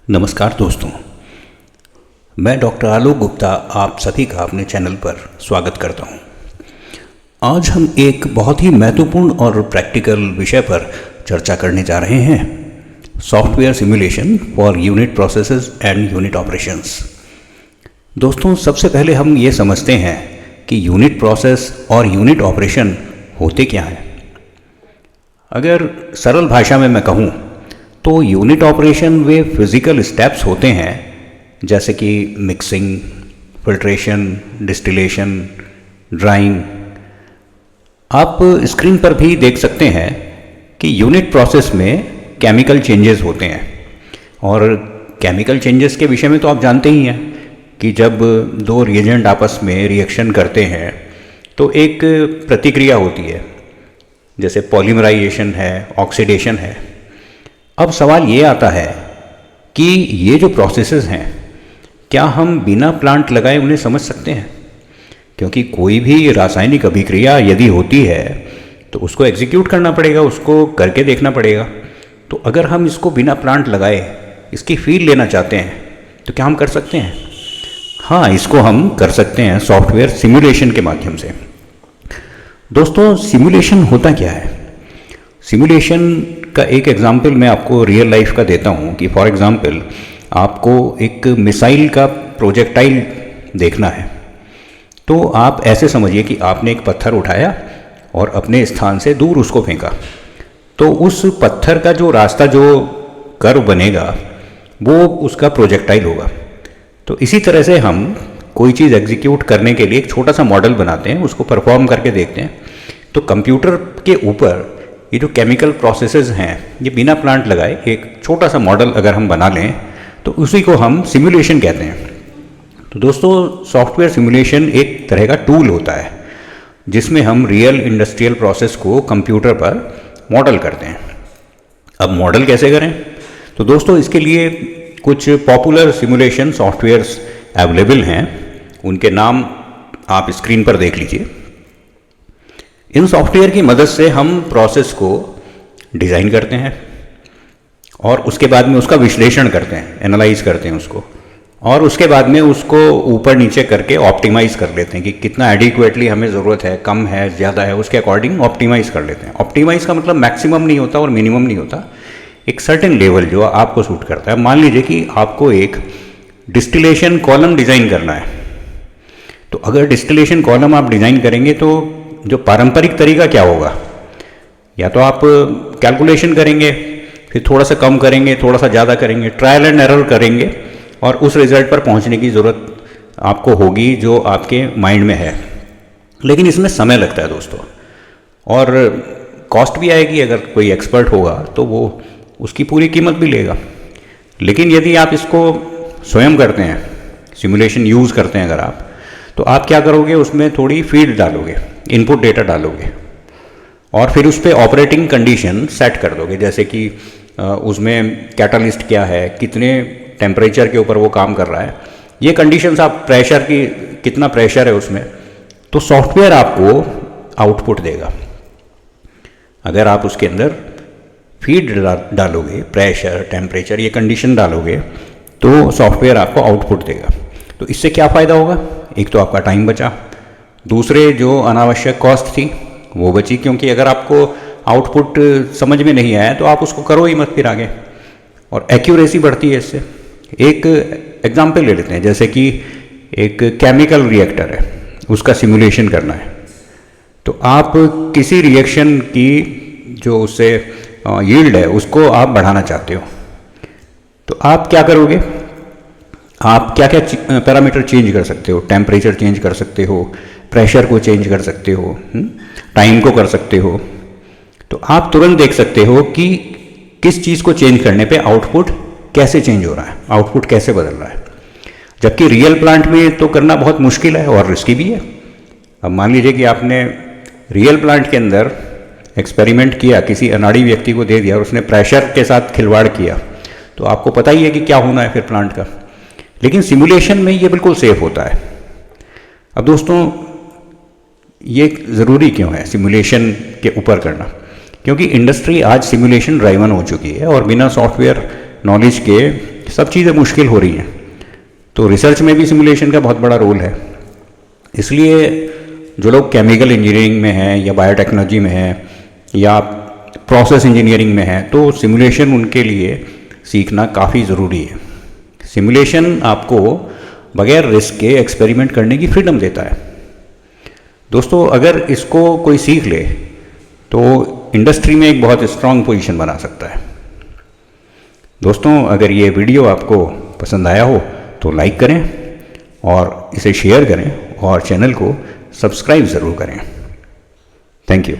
नमस्कार दोस्तों, मैं डॉक्टर आलोक गुप्ता आप सभी का अपने चैनल पर स्वागत करता हूं। आज हम एक बहुत ही महत्वपूर्ण और प्रैक्टिकल विषय पर चर्चा करने जा रहे हैं, software simulation for unit processes and unit operations. दोस्तों, सबसे पहले हम ये समझते हैं कि यूनिट प्रोसेस और यूनिट ऑपरेशन होते क्या हैं। अगर सरल भाषा में मैं कहूँ तो यूनिट ऑपरेशन वे फिज़िकल स्टेप्स होते हैं जैसे कि मिक्सिंग, फिल्ट्रेशन, डिस्टिलेशन, ड्राइंग। आप स्क्रीन पर भी देख सकते हैं कि यूनिट प्रोसेस में केमिकल चेंजेस होते हैं, और केमिकल चेंजेस के विषय में तो आप जानते ही हैं कि जब दो रिएजेंट आपस में रिएक्शन करते हैं तो एक प्रतिक्रिया होती है, जैसे पॉलीमराइजेशन है, ऑक्सीडेशन है। अब सवाल ये आता है कि ये जो प्रोसेसेस हैं क्या हम बिना प्लांट लगाए उन्हें समझ सकते हैं, क्योंकि कोई भी रासायनिक अभिक्रिया यदि होती है तो उसको एग्जीक्यूट करना पड़ेगा, उसको करके देखना पड़ेगा। तो अगर हम इसको बिना प्लांट लगाए इसकी फील लेना चाहते हैं तो क्या हम कर सकते हैं? हाँ, इसको हम कर सकते हैं सॉफ्टवेयर सिमुलेशन के माध्यम से। दोस्तों, सिमुलेशन होता क्या है? सिमुलेशन का एक एग्जाम्पल मैं आपको रियल लाइफ का देता हूँ कि फॉर एग्जाम्पल आपको एक मिसाइल का प्रोजेक्टाइल देखना है, तो आप ऐसे समझिए कि आपने एक पत्थर उठाया और अपने स्थान से दूर उसको फेंका, तो उस पत्थर का जो रास्ता, जो कर्व बनेगा वो उसका प्रोजेक्टाइल होगा। तो इसी तरह से हम कोई चीज़ एग्जीक्यूट करने के लिए एक छोटा सा मॉडल बनाते हैं, उसको परफॉर्म करके देखते हैं। तो कंप्यूटर के ऊपर ये जो केमिकल प्रोसेसेस हैं, ये बिना प्लांट लगाए एक छोटा सा मॉडल अगर हम बना लें तो उसी को हम सिमुलेशन कहते हैं। तो दोस्तों, सॉफ्टवेयर सिमुलेशन एक तरह का टूल होता है जिसमें हम रियल इंडस्ट्रियल प्रोसेस को कंप्यूटर पर मॉडल करते हैं। अब मॉडल कैसे करें? तो दोस्तों, इसके लिए कुछ पॉपुलर सिमुलेशन सॉफ्टवेयर्स अवेलेबल हैं, उनके नाम आप स्क्रीन पर देख लीजिए। इन सॉफ्टवेयर की मदद से हम प्रोसेस को डिज़ाइन करते हैं और उसके बाद में उसका विश्लेषण करते हैं, एनालाइज करते हैं उसको, और उसके बाद में उसको ऊपर नीचे करके ऑप्टिमाइज़ कर लेते हैं कि कितना एडिक्वेटली हमें ज़रूरत है, कम है, ज़्यादा है, उसके अकॉर्डिंग ऑप्टिमाइज़ कर लेते हैं। ऑप्टिमाइज़ का मतलब मैक्सिमम नहीं होता और मिनिमम नहीं होता, एक सर्टेन लेवल जो आपको सूट करता है। मान लीजिए कि आपको एक डिस्टिलेशन कॉलम डिज़ाइन करना है, तो अगर डिस्टिलेशन कॉलम आप डिज़ाइन करेंगे तो जो पारंपरिक तरीका क्या होगा, या तो आप कैलकुलेशन करेंगे, फिर थोड़ा सा कम करेंगे, थोड़ा सा ज़्यादा करेंगे, ट्रायल एंड एरर करेंगे और उस रिज़ल्ट पर पहुंचने की ज़रूरत आपको होगी जो आपके माइंड में है। लेकिन इसमें समय लगता है दोस्तों, और कॉस्ट भी आएगी। अगर कोई एक्सपर्ट होगा तो वो उसकी पूरी कीमत भी लेगा। लेकिन यदि आप इसको स्वयं करते हैं, सिमुलेशन यूज़ करते हैं अगर आप, तो आप क्या करोगे, उसमें थोड़ी फीड डालोगे, इनपुट डेटा डालोगे और फिर उस पर ऑपरेटिंग कंडीशन सेट कर दोगे, जैसे कि उसमें कैटालिस्ट क्या है, कितने टेम्परेचर के ऊपर वो काम कर रहा है, ये कंडीशंस आप, प्रेशर की, कितना प्रेशर है उसमें, तो सॉफ्टवेयर आपको आउटपुट देगा। अगर आप उसके अंदर फीड डालोगे, प्रेशर, टेम्परेचर, ये कंडीशन डालोगे, तो सॉफ्टवेयर आपको आउटपुट देगा। तो इससे क्या फ़ायदा होगा? एक तो आपका टाइम बचा, दूसरे जो अनावश्यक कॉस्ट थी वो बची, क्योंकि अगर आपको आउटपुट समझ में नहीं आया तो आप उसको करो ही मत फिर आगे, और एक्यूरेसी बढ़ती है इससे। एक एग्जांपल ले लेते हैं, जैसे कि एक केमिकल रिएक्टर है, उसका सिमुलेशन करना है। तो आप किसी रिएक्शन की जो उससे यील्ड है उसको आप बढ़ाना चाहते हो, तो आप क्या करोगे? आप क्या क्या पैरामीटर चेंज कर सकते हो? टेम्परेचर चेंज कर सकते हो, प्रेशर को चेंज कर सकते हो, टाइम को कर सकते हो। तो आप तुरंत देख सकते हो कि किस चीज़ को चेंज करने पे आउटपुट कैसे चेंज हो रहा है, आउटपुट कैसे बदल रहा है। जबकि रियल प्लांट में तो करना बहुत मुश्किल है और रिस्की भी है। अब मान लीजिए कि आपने रियल प्लांट के अंदर एक्सपेरिमेंट किया, किसी अनाड़ी व्यक्ति को दे दिया और उसने प्रेशर के साथ खिलवाड़ किया, तो आपको पता ही है कि क्या होना है फिर प्लांट का। लेकिन सिमुलेशन में ये बिल्कुल सेफ होता है। अब दोस्तों, ये ज़रूरी क्यों है सिमुलेशन के ऊपर करना? क्योंकि इंडस्ट्री आज सिमुलेशन ड्राइवन हो चुकी है और बिना सॉफ्टवेयर नॉलेज के सब चीज़ें मुश्किल हो रही हैं। तो रिसर्च में भी सिमुलेशन का बहुत बड़ा रोल है। इसलिए जो लोग केमिकल इंजीनियरिंग में हैं या बायोटेक्नोलॉजी में हैं या प्रोसेस इंजीनियरिंग में हैं, तो सिमुलेशन उनके लिए सीखना काफ़ी ज़रूरी है। सिमुलेशन आपको बगैर रिस्क के एक्सपेरिमेंट करने की फ्रीडम देता है। दोस्तों, अगर इसको कोई सीख ले तो इंडस्ट्री में एक बहुत स्ट्रांग पोजीशन बना सकता है। दोस्तों, अगर ये वीडियो आपको पसंद आया हो तो लाइक करें और इसे शेयर करें और चैनल को सब्सक्राइब ज़रूर करें। Thank you.